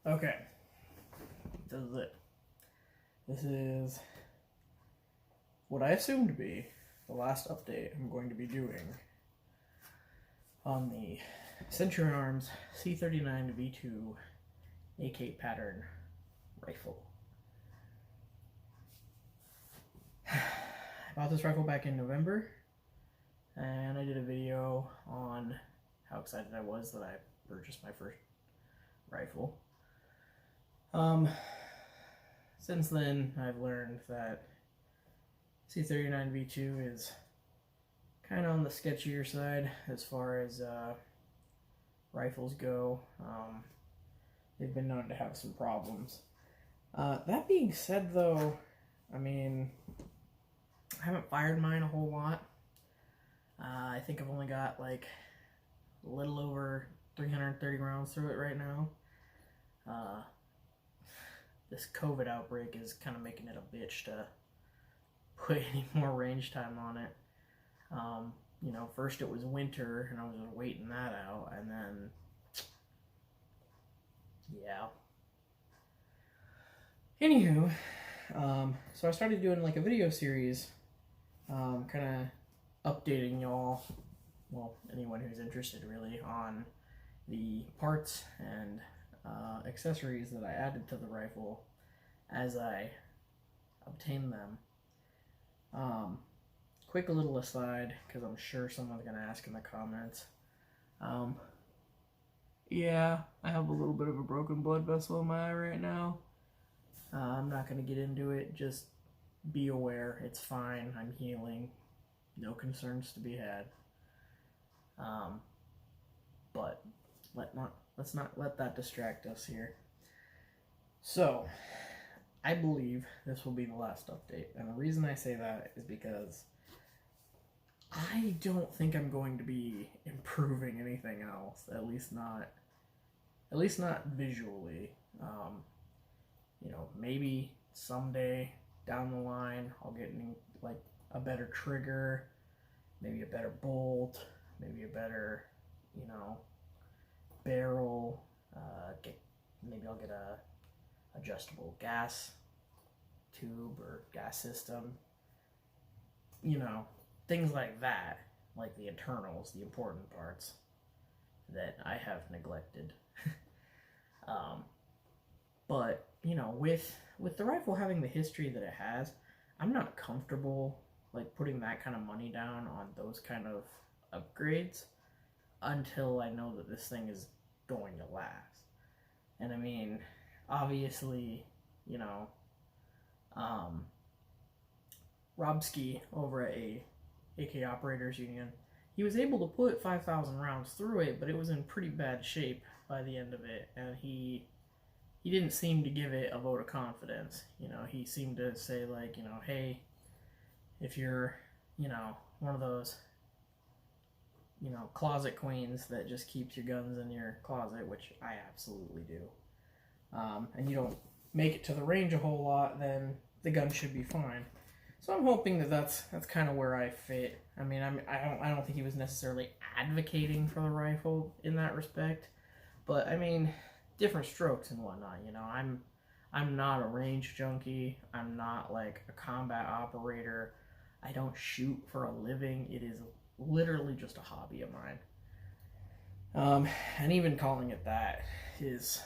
Okay, this is it. This is what I assume to be the last update I'm going to be doing on the Century Arms C39v2 AK pattern rifle. I bought this rifle back in November, and I did a video on how excited I was that I purchased my first rifle. Since then, I've learned that C39v2 is kind of on the sketchier side as far as rifles go. They've been known to have some problems. That being said, though, I mean, I haven't fired mine a whole lot. I think I've only got like a little over 330 rounds through it right now. This COVID outbreak is kind of making it a bitch to put any more range time on it. You know, first it was winter and I was just waiting that out, and then, yeah. Anywho, so I started doing like a video series, kind of updating y'all, well, anyone who's interested really, on the parts and accessories that I added to the rifle as I obtained them. Quick little aside, because I'm sure someone's going to ask in the comments. Yeah, I have a little bit of a broken blood vessel in my eye right now. I'm not going to get into it, just be aware, it's fine, I'm healing, no concerns to be had. But let's not let that distract us here. So, I believe this will be the last update, and the reason I say that is because I don't think I'm going to be improving anything else, at least not visually. You know, maybe someday down the line I'll get like a better trigger, maybe a better bolt, maybe a better, you know, barrel, maybe I'll get a adjustable gas tube or gas system, you know, things like that, like the internals, the important parts that I have neglected. But, you know, with the rifle having the history that it has, I'm not comfortable like putting that kind of money down on those kind of upgrades until I know that this thing is going to last. And I mean, obviously, you know, Robski over at AK Operators Union, he was able to put 5,000 rounds through it, but it was in pretty bad shape by the end of it, and he didn't seem to give it a vote of confidence. You know, he seemed to say, like, you know, hey, if you're, you know, one of those, you know, closet queens that just keeps your guns in your closet, which I absolutely do, and you don't make it to the range a whole lot, then the gun should be fine. So I'm hoping that that's kind of where I fit. I mean, I don't think he was necessarily advocating for the rifle in that respect, but I mean, different strokes and whatnot. You know, I'm not a range junkie. I'm not like a combat operator. I don't shoot for a living. It is literally just a hobby of mine. And even calling it that is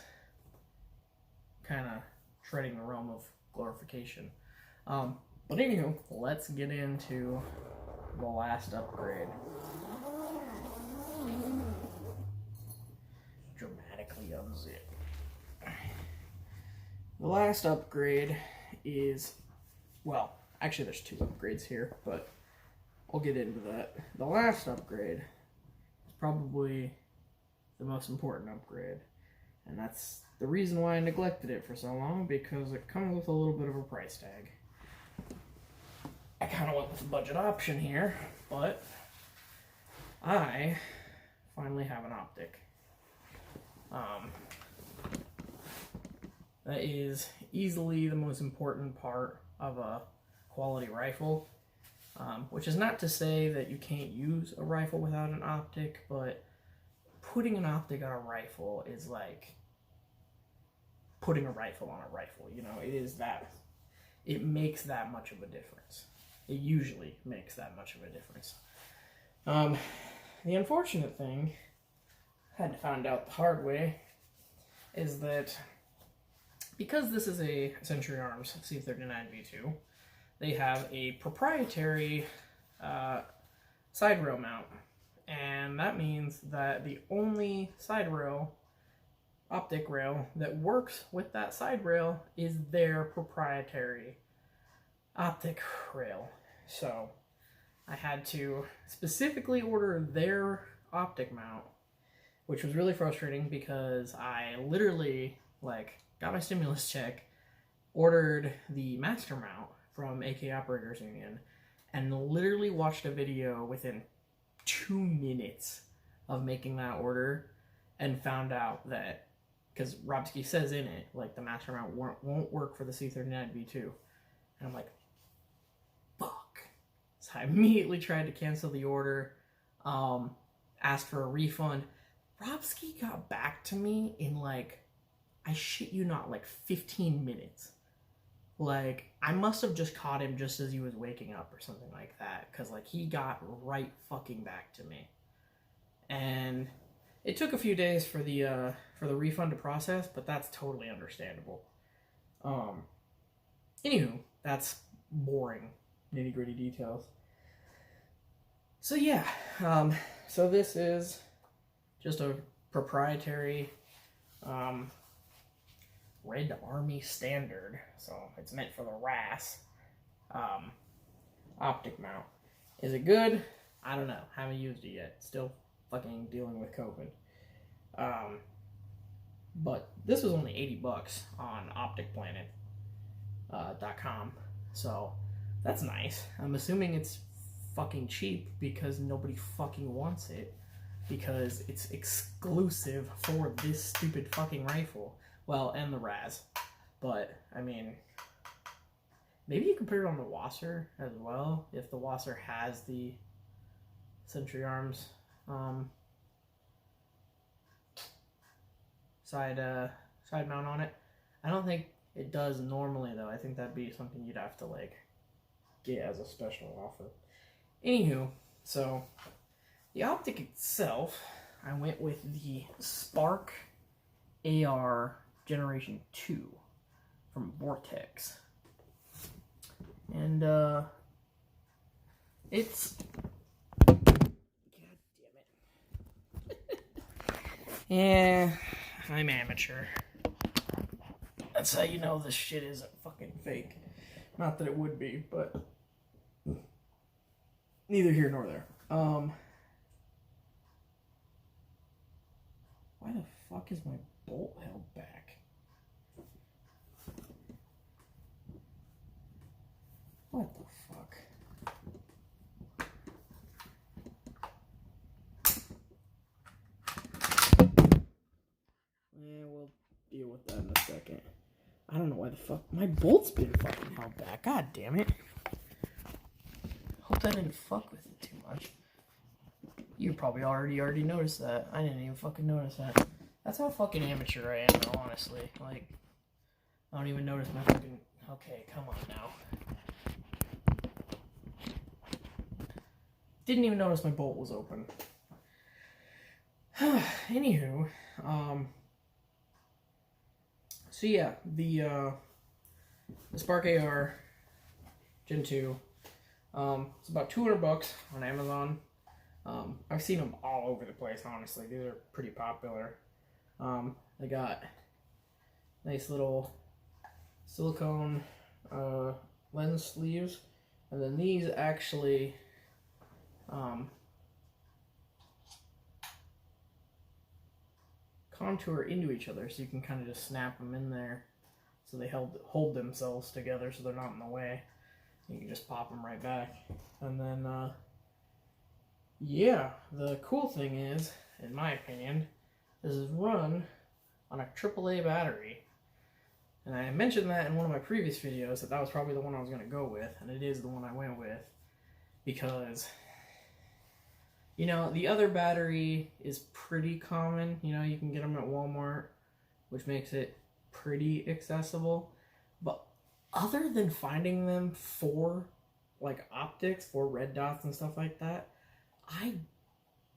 kind of treading the realm of glorification. But anywho, let's get into the last upgrade. Dramatically unzip. The last upgrade is, well, actually there's two upgrades here, but I'll get into that. The last upgrade is probably the most important upgrade, and that's the reason why I neglected it for so long, because it comes with a little bit of a price tag. I kind of went with the budget option here, but I finally have an Optic. That is easily the most important part of a quality rifle, which is not to say that you can't use a rifle without an optic, but putting an optic on a rifle is like putting a rifle on a rifle. You know, it makes that much of a difference. It usually makes that much of a difference. The unfortunate thing, I had to find out the hard way, is that because this is a Century Arms C39v2, they have a proprietary side rail mount. And that means that the only side rail, optic rail, that works with that side rail is their proprietary optic rail. So I had to specifically order their optic mount, which was really frustrating because I literally, like, got my stimulus check, ordered the master mount from AK Operators Union, and literally watched a video within 2 minutes of making that order, and found out that, because Robski says in it, like, the master mount won't work for the C39v2. And I'm like, fuck. So I immediately tried to cancel the order, asked for a refund. Robski got back to me in, like, I shit you not, like 15 minutes. Like, I must have just caught him just as he was waking up or something like that, because, like, he got right fucking back to me. And it took a few days for the refund to process, but that's totally understandable. Anywho, that's boring, nitty-gritty details. So yeah, so this is just a proprietary Red Army standard, so it's meant for the RAS optic mount. Is it good? I don't know. Haven't used it yet. Still fucking dealing with COVID. But this was only $80 on opticplanet.com, so that's nice. I'm assuming it's fucking cheap because nobody fucking wants it, because it's exclusive for this stupid fucking rifle. Well, and the RAS. But, I mean, maybe you can put it on the Wasser as well, if the Wasser has the Century Arms side mount on it. I don't think it does normally, though. I think that'd be something you'd have to, like, get as a special offer. Anywho, so the optic itself, I went with the Spark AR Generation 2 from Vortex. And it's, god damn it. Yeah, I'm amateur. That's how you know this shit isn't fucking fake. Not that it would be, but neither here nor there. Why the fuck is my bolt held back? What the fuck? Yeah, we'll deal with that in a second. I don't know why the fuck my bolt's been fucking held back. God damn it. Hope that didn't fuck with it too much. You probably already noticed that. I didn't even fucking notice that. That's how fucking amateur I am, though, honestly. Like, I don't even notice my fucking... Okay, come on now. Didn't even notice my bolt was open. Anywho, so yeah, the Spark AR Gen 2, it's about $200 on Amazon. I've seen them all over the place, honestly. These are pretty popular. They got nice little silicone lens sleeves, and then these actually contour into each other, so you can kind of just snap them in there so they hold themselves together so they're not in the way. You can just pop them right back. And then yeah, the cool thing is, in my opinion, this is run on a AAA battery. And I mentioned that in one of my previous videos, that was probably the one I was going to go with, and it is the one I went with, because, you know, the other battery is pretty common. You know, you can get them at Walmart, which makes it pretty accessible. But other than finding them for like optics, for red dots and stuff like that, I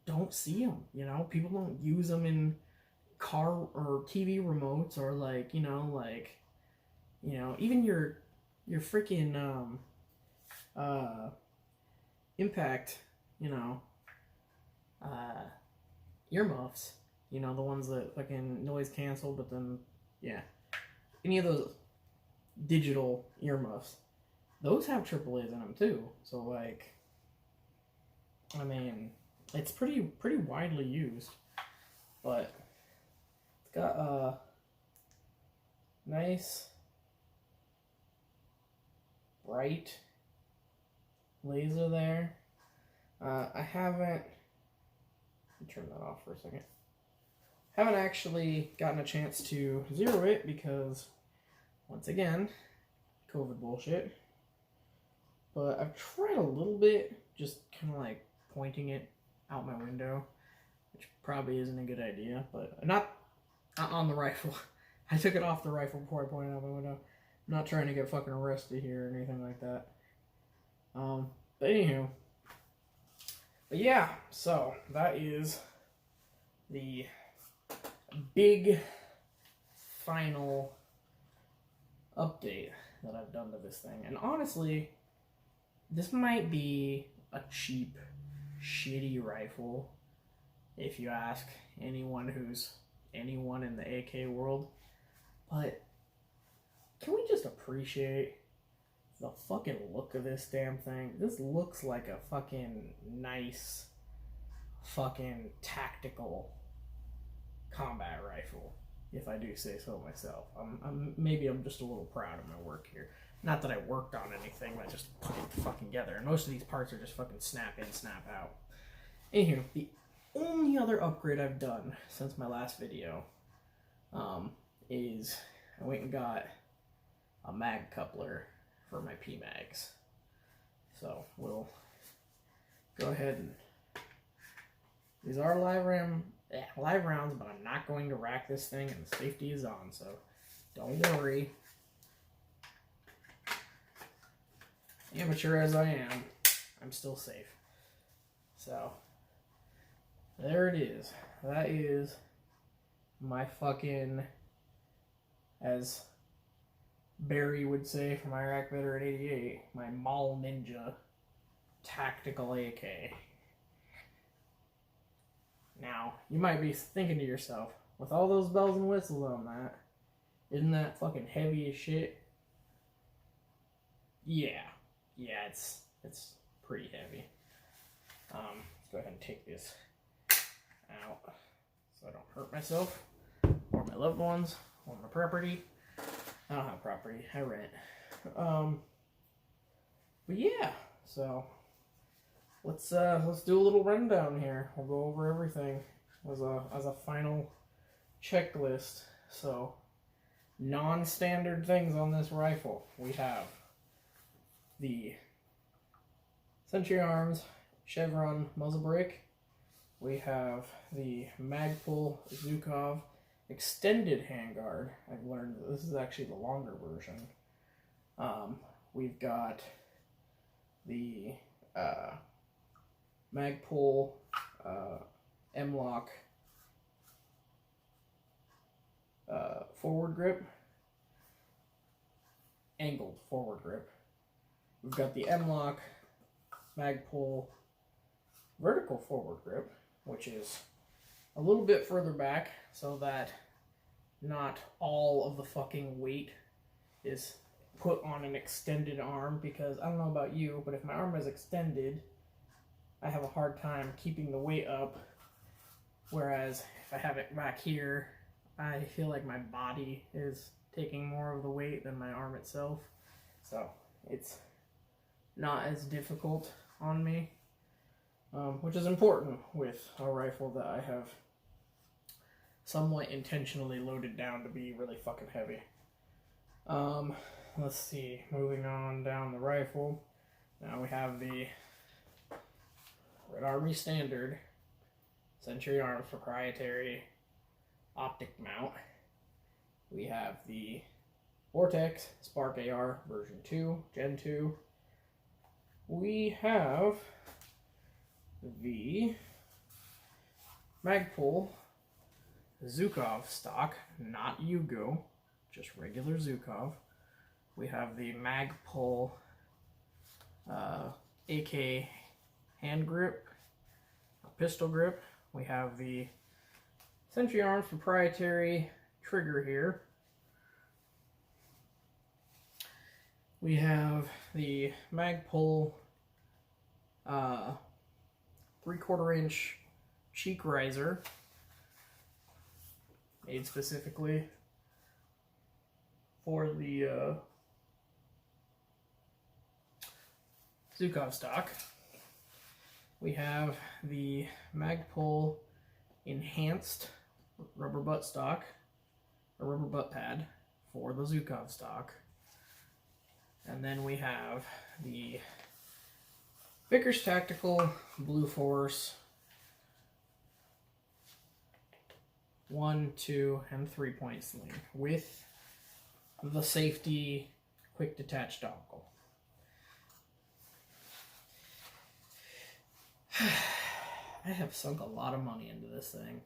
don't see them. You know, people don't use them in car or TV remotes, or like, even your freaking impact, uh earmuffs, the ones that fucking noise cancel, but then yeah, any of those digital earmuffs, those have AAAs in them too. So like, I mean, it's pretty widely used, but it's got a nice bright laser there. I haven't, let me turn that off for a second. Haven't actually gotten a chance to zero it because, once again, COVID bullshit. But I've tried a little bit, just kind of like pointing it out my window, which probably isn't a good idea, but not on the rifle. I took it off the rifle before I pointed out my window. I'm not trying to get fucking arrested here or anything like that. But anywho. But yeah, so that is the big final update that I've done to this thing. And honestly, this might be a cheap, shitty rifle, if you ask anyone in the AK world. But can we just appreciate the fucking look of this damn thing? This looks like a fucking nice, fucking tactical combat rifle, if I do say so myself. Maybe I'm just a little proud of my work here. Not that I worked on anything, I just put it fucking together. And most of these parts are just fucking snap in, snap out. Anywho, the only other upgrade I've done since my last video is I went and got a mag coupler for my PMags. So we'll go ahead and, these are live rounds, but I'm not going to rack this thing, and the safety is on, so don't worry. Amateur as I am, I'm still safe. So there it is. That is my fucking, as Barry would say from Iraq Veteran 88, my Mall Ninja Tactical AK. Now, you might be thinking to yourself, with all those bells and whistles on that, isn't that fucking heavy as shit? Yeah, it's pretty heavy. Let's go ahead and take this out so I don't hurt myself or my loved ones or my property. I don't have property, I rent. But yeah, so let's do a little rundown here. We'll go over everything as a final checklist. So, non-standard things on this rifle. We have the Century Arms Chevron muzzle brake. We have the Magpul Zhukov extended handguard. I've learned that this is actually the longer version. We've got the Magpul M-Lock forward grip, angled forward grip. We've got the M-Lock Magpul vertical forward grip, which is a little bit further back so that not all of the fucking weight is put on an extended arm, because I don't know about you, but if my arm is extended, I have a hard time keeping the weight up, whereas if I have it back here, I feel like my body is taking more of the weight than my arm itself, so it's not as difficult on me, which is important with a rifle that I have somewhat intentionally loaded down to be really fucking heavy. Let's see, moving on down the rifle, now we have the Red Army Standard Century Arms proprietary optic mount. We have the Vortex Spark AR version 2, Gen 2. We have the Magpul Zhukov stock, not Yugo, just regular Zhukov. We have the Magpul AK hand grip, pistol grip. We have the Century Arms proprietary trigger here. We have the Magpul 3/4 inch cheek riser, made specifically for the Zhukov stock. We have the Magpul enhanced rubber butt stock, a rubber butt pad for the Zhukov stock. And then we have the Vickers Tactical Blue Force 1, 2, and 3-point sling with the safety quick detach dongle. I have sunk a lot of money into this thing.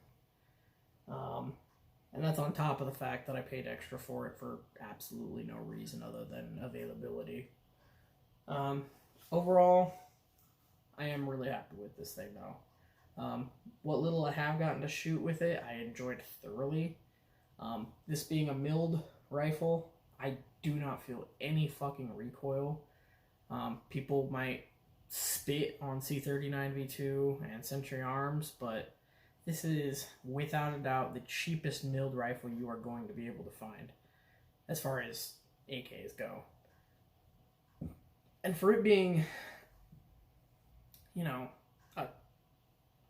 And that's on top of the fact that I paid extra for it for absolutely no reason other than availability. Overall, I am really happy with this thing though. What little I have gotten to shoot with it, I enjoyed thoroughly. This being a milled rifle, I do not feel any fucking recoil. People might spit on C39v2 and Century Arms, but this is without a doubt the cheapest milled rifle you are going to be able to find as far as AKs go. And for it being, you know, a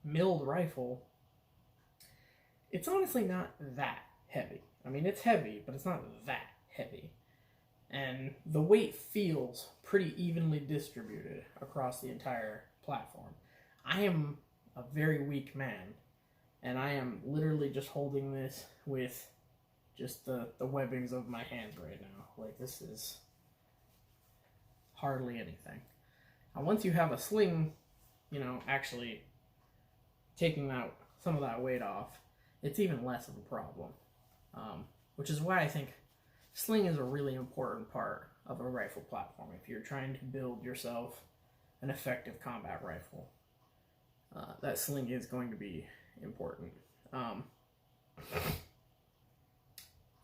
milled rifle, it's honestly not that heavy. I mean, it's heavy, but it's not that heavy. And the weight feels pretty evenly distributed across the entire platform. I am a very weak man, and I am literally just holding this with just the webbings of my hands right now. Like, this is hardly anything. And once you have a sling, you know, actually taking that some of that weight off, it's even less of a problem. Which is why I think sling is a really important part of a rifle platform if you're trying to build yourself an effective combat rifle. That sling is going to be important.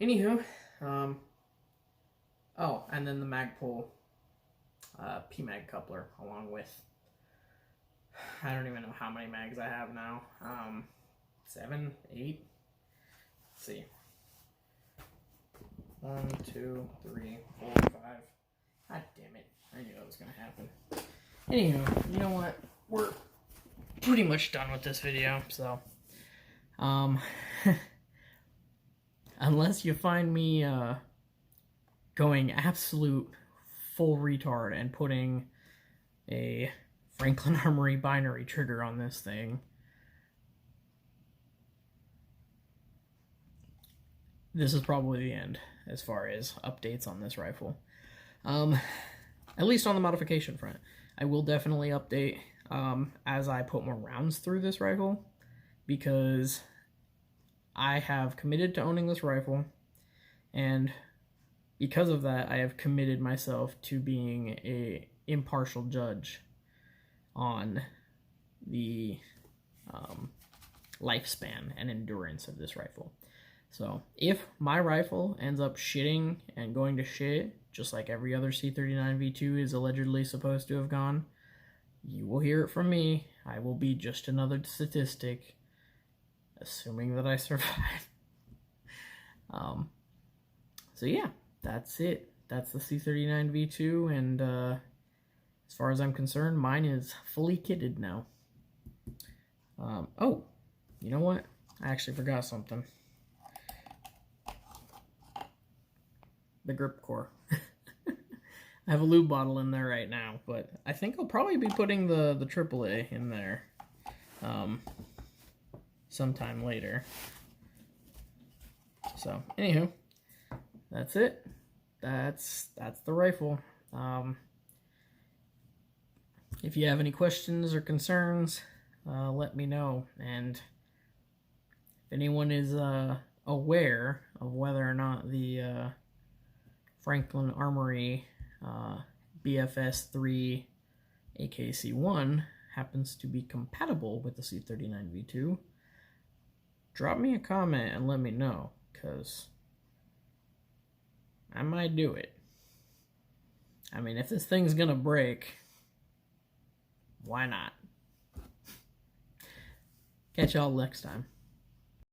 Anywho, oh, and then the Magpul PMag coupler, along with, I don't even know how many mags I have now. 7, 8. Let's see. 1, 2, 3, 4, 5. God damn it. I knew that was going to happen. Anywho, you know what? We're pretty much done with this video, so unless you find me going absolute full retard and putting a Franklin Armory binary trigger on this thing, this is probably the end as far as updates on this rifle. At least on the modification front. I will definitely update as I put more rounds through this rifle, because I have committed to owning this rifle, and because of that, I have committed myself to being a impartial judge on the lifespan and endurance of this rifle. So if my rifle ends up shitting and going to shit, just like every other C39v2 is allegedly supposed to have gone, you will hear it from me. I will be just another statistic, assuming that I survive. So yeah, that's it. That's the C39v2, and as far as I'm concerned, mine is fully kitted now. Oh, you know what? I actually forgot something. The grip core. I have a lube bottle in there right now, but I think I'll probably be putting the AAA in there sometime later. So, anywho, that's it. That's the rifle. If you have any questions or concerns, let me know. And if anyone is aware of whether or not the Franklin Armory BFS 3 AKC1 happens to be compatible with the C39v2, drop me a comment and let me know, because I might do it. I mean, if this thing's gonna break, why not? Catch y'all next time.